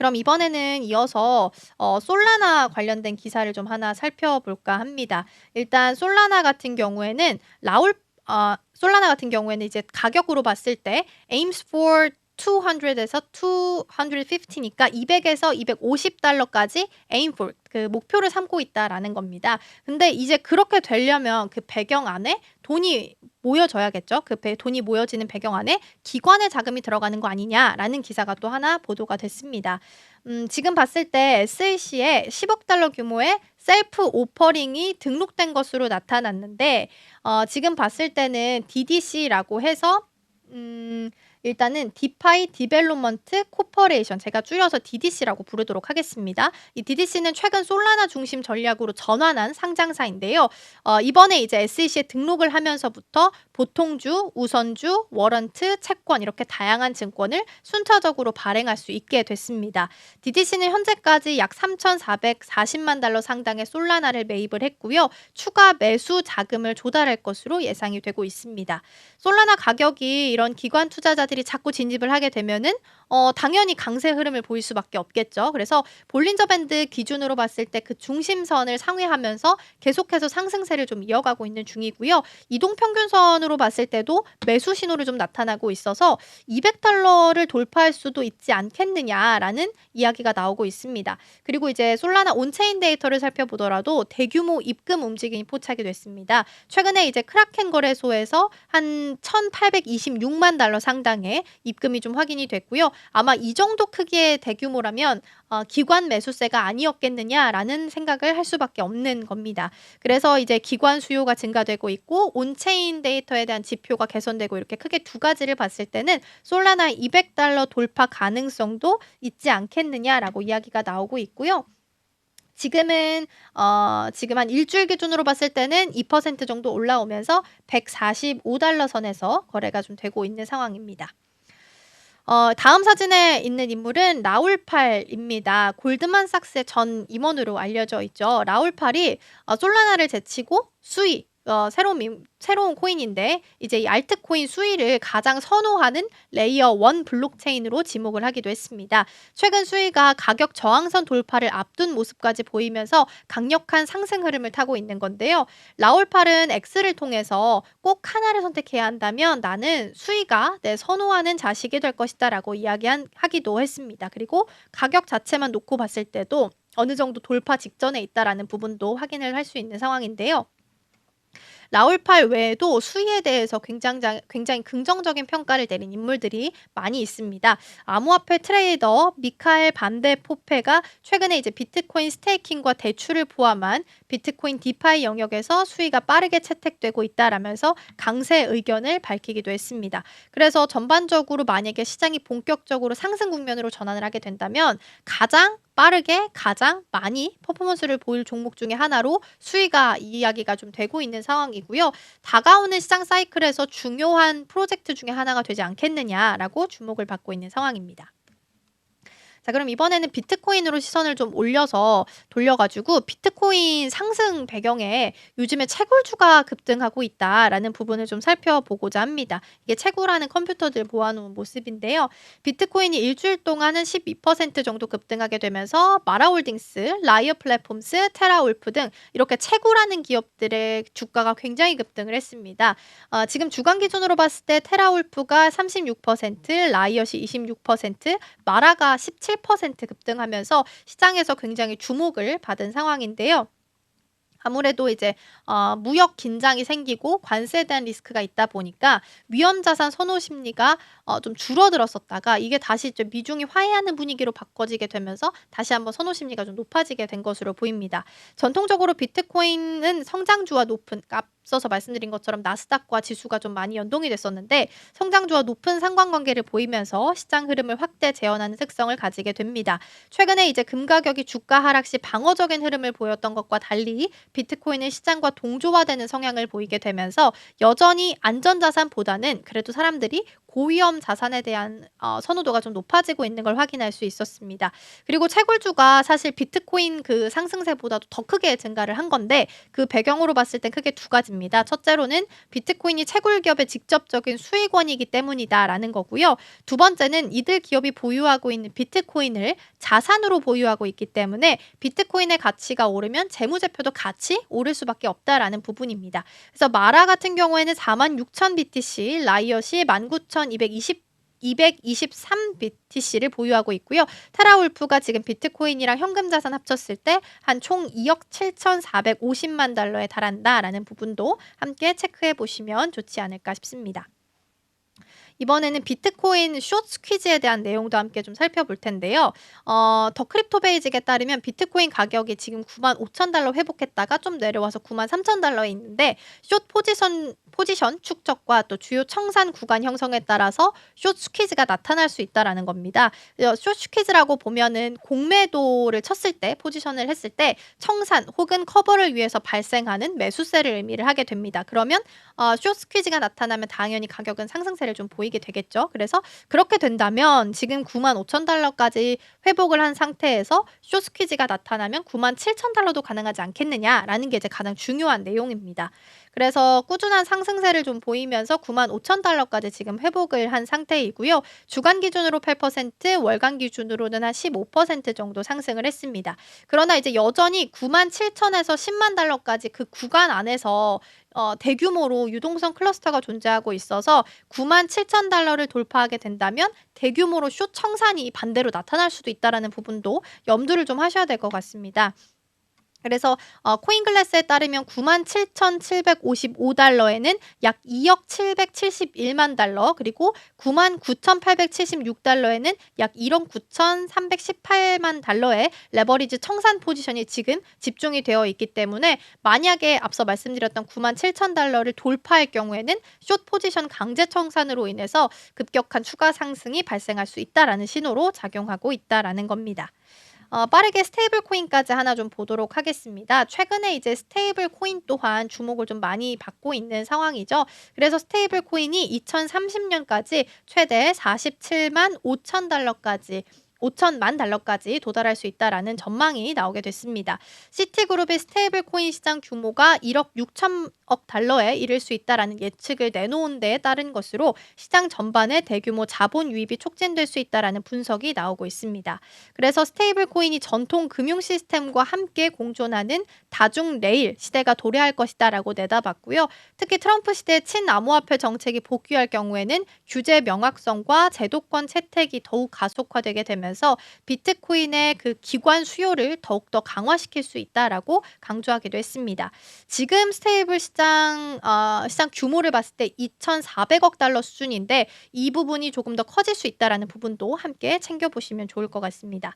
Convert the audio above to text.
그럼 이번에는 이어서 솔라나 관련된 기사를 좀 하나 살펴볼까 합니다. 일단 솔라나 같은 경우에는 이제 가격으로 봤을 때 aims for 200에서 250니까 200에서 250달러까지 aim for 그 목표를 삼고 있다라는 겁니다. 근데 이제 그렇게 되려면 그 배경 안에 돈이 모여져야겠죠. 돈이 모여지는 배경 안에 기관의 자금이 들어가는 거 아니냐라는 기사가 또 하나 보도가 됐습니다. 지금 봤을 때 SAC에 10억 달러 규모의 셀프 오퍼링이 등록된 것으로 나타났는데 지금 봤을 때는 DDC라고 해서 일단은 디파이 디벨롭먼트 코퍼레이션, 제가 줄여서 DDC라고 부르도록 하겠습니다. 이 DDC는 최근 솔라나 중심 전략으로 전환한 상장사인데요. 이번에 이제 SEC에 등록을 하면서부터 보통주, 우선주, 워런트, 채권 이렇게 다양한 증권을 순차적으로 발행할 수 있게 됐습니다. DDC는 현재까지 약 3,440만 달러 상당의 솔라나를 매입을 했고요. 추가 매수 자금을 조달할 것으로 예상이 되고 있습니다. 솔라나 가격이 이런 기관 투자자들이 자꾸 진입을 하게 되면은 당연히 강세 흐름을 보일 수밖에 없겠죠. 그래서 볼린저 밴드 기준으로 봤을 때 그 중심선을 상회하면서 계속해서 상승세를 좀 이어가고 있는 중이고요. 이동평균선으로 봤을 때도 매수 신호를 좀 나타나고 있어서 200달러를 돌파할 수도 있지 않겠느냐라는 이야기가 나오고 있습니다. 그리고 이제 솔라나 온체인 데이터를 살펴보더라도 대규모 입금 움직임이 포착이 됐습니다. 최근에 이제 크라켄 거래소에서 한 1,826만 달러 상당의 입금이 좀 확인이 됐고요. 아마 이 정도 크기의 대규모라면 기관 매수세가 아니었겠느냐라는 생각을 할 수밖에 없는 겁니다. 그래서 이제 기관 수요가 증가되고 있고 온체인 데이터에 대한 지표가 개선되고 이렇게 크게 두 가지를 봤을 때는 솔라나 200달러 돌파 가능성도 있지 않겠느냐라고 이야기가 나오고 있고요. 지금 한 일주일 기준으로 봤을 때는 2% 정도 올라오면서 145달러 선에서 거래가 좀 되고 있는 상황입니다. 다음 사진에 있는 인물은 라울팔입니다. 골드만삭스의 전 임원으로 알려져 있죠. 라울팔이 솔라나를 제치고 수이, 새로운 코인인데 이제 이 알트코인 수위를 가장 선호하는 레이어 1 블록체인으로 지목을 하기도 했습니다. 최근 수위가 가격 저항선 돌파를 앞둔 모습까지 보이면서 강력한 상승 흐름을 타고 있는 건데요. 라울팔은 X를 통해서 꼭 하나를 선택해야 한다면 나는 수위가 내 선호하는 자식이 될 것이다 라고 이야기하기도 했습니다. 그리고 가격 자체만 놓고 봤을 때도 어느 정도 돌파 직전에 있다라는 부분도 확인을 할 수 있는 상황인데요. 라울팔 외에도 수위에 대해서 굉장히 긍정적인 평가를 내린 인물들이 많이 있습니다. 암호화폐 트레이더 미카엘 반데 포페가 최근에 이제 비트코인 스테이킹과 대출을 포함한 비트코인 디파이 영역에서 수위가 빠르게 채택되고 있다라면서 강세 의견을 밝히기도 했습니다. 그래서 전반적으로 만약에 시장이 본격적으로 상승 국면으로 전환을 하게 된다면 가장 빠르게 가장 많이 퍼포먼스를 보일 종목 중에 하나로 수위가 이야기가 좀 되고 있는 상황이고요. 다가오는 시장 사이클에서 중요한 프로젝트 중에 하나가 되지 않겠느냐라고 주목을 받고 있는 상황입니다. 자, 그럼 이번에는 비트코인으로 시선을 좀 돌려가지고 비트코인 상승 배경에 요즘에 채굴주가 급등하고 있다라는 부분을 좀 살펴보고자 합니다. 이게 채굴하는 컴퓨터들 모아놓은 모습인데요. 비트코인이 일주일 동안은 12% 정도 급등하게 되면서 마라홀딩스, 라이어 플랫폼스, 테라울프 등 이렇게 채굴하는 기업들의 주가가 굉장히 급등을 했습니다. 지금 주간 기준으로 봤을 때 테라울프가 36%, 라이엇이 26%, 마라가 17% 급등하면서 시장에서 굉장히 주목을 받은 상황인데요. 아무래도 이제 무역 긴장이 생기고 관세에 대한 리스크가 있다 보니까 위험자산 선호 심리가 좀 줄어들었었다가 이게 다시 이제 미중이 화해하는 분위기로 바꿔지게 되면서 다시 한번 선호 심리가 좀 높아지게 된 것으로 보입니다. 전통적으로 비트코인은 성장주와 높은, 앞서서 말씀드린 것처럼 나스닥과 지수가 좀 많이 연동이 됐었는데 성장주와 높은 상관관계를 보이면서 시장 흐름을 확대 재현하는 특성을 가지게 됩니다. 최근에 이제 금 가격이 주가 하락 시 방어적인 흐름을 보였던 것과 달리 비트코인은 시장과 동조화되는 성향을 보이게 되면서 여전히 안전자산보다는 그래도 사람들이 고위험 자산에 대한 선호도가 좀 높아지고 있는 걸 확인할 수 있었습니다. 그리고 채굴주가 사실 비트코인 그 상승세보다도 더 크게 증가를 한 건데 그 배경으로 봤을 땐 크게 두 가지입니다. 첫째로는 비트코인이 채굴 기업의 직접적인 수익원이기 때문이다라는 거고요. 두 번째는 이들 기업이 보유하고 있는 비트코인을 자산으로 보유하고 있기 때문에 비트코인의 가치가 오르면 재무제표도 같이 오를 수밖에 없다라는 부분입니다. 그래서 마라 같은 경우에는 46,000 BTC, 라이엇이 19,223 BTC를 보유하고 있고요. 테라울프가 지금 비트코인이랑 현금 자산 합쳤을 때 한 총 2억 7,450만 달러에 달한다라는 부분도 함께 체크해 보시면 좋지 않을까 싶습니다. 이번에는 비트코인 숏 퀴즈에 대한 내용도 함께 좀 살펴볼 텐데요. 더 크립토 베이직에 따르면 비트코인 가격이 지금 95,000달러 회복했다가 좀 내려와서 93,000달러에 있는데 숏 포지션 축적과 또 주요 청산 구간 형성에 따라서 숏 스퀴즈가 나타날 수 있다라는 겁니다. 숏 스퀴즈라고 보면은 공매도를 쳤을 때 포지션을 했을 때 청산 혹은 커버를 위해서 발생하는 매수세를 의미를 하게 됩니다. 그러면 숏 스퀴즈가 나타나면 당연히 가격은 상승세를 좀 보이게 되겠죠. 그래서 그렇게 된다면 지금 95,000달러까지 회복을 한 상태에서 숏 스퀴즈가 나타나면 97,000달러도 가능하지 않겠느냐라는 게 이제 가장 중요한 내용입니다. 그래서 꾸준한 상승세를 좀 보이면서 95,000달러까지 지금 회복을 한 상태이고요. 주간 기준으로 8%, 월간 기준으로는 한 15% 정도 상승을 했습니다. 그러나 이제 여전히 97,000에서 10만 달러까지 그 구간 안에서 대규모로 유동성 클러스터가 존재하고 있어서 97,000달러를 돌파하게 된다면 대규모로 숏 청산이 반대로 나타날 수도 있다라는 부분도 염두를 좀 하셔야 될 것 같습니다. 그래서 코인글래스에 따르면 97,755달러에는 약 2억 771만 달러, 그리고 99,876달러에는 약 1억 9,318만 달러의 레버리지 청산 포지션이 지금 집중이 되어 있기 때문에 만약에 앞서 말씀드렸던 97,000달러를 돌파할 경우에는 숏 포지션 강제 청산으로 인해서 급격한 추가 상승이 발생할 수 있다라는 신호로 작용하고 있다라는 겁니다. 빠르게 스테이블 코인까지 하나 좀 보도록 하겠습니다. 최근에 이제 스테이블 코인 또한 주목을 좀 많이 받고 있는 상황이죠. 그래서 스테이블 코인이 2030년까지 최대 47만 5천 달러까지 5천만 달러까지 도달할 수 있다라는 전망이 나오게 됐습니다. 시티그룹의 스테이블 코인 시장 규모가 1억 6천억 달러에 이를 수 있다라는 예측을 내놓은 데에 따른 것으로 시장 전반에 대규모 자본 유입이 촉진될 수 있다라는 분석이 나오고 있습니다. 그래서 스테이블 코인이 전통 금융 시스템과 함께 공존하는 다중 레일 시대가 도래할 것이다라고 내다봤고요. 특히 트럼프 시대의 친암호화폐 정책이 복귀할 경우에는 규제 명확성과 제도권 채택이 더욱 가속화되게 되면서 비트코인의 그 기관 수요를 더욱더 강화시킬 수 있다라고 강조하기도 했습니다. 지금 스테이블 시장 규모를 봤을 때 2,400억 달러 수준인데 이 부분이 조금 더 커질 수 있다라는 부분도 함께 챙겨보시면 좋을 것 같습니다.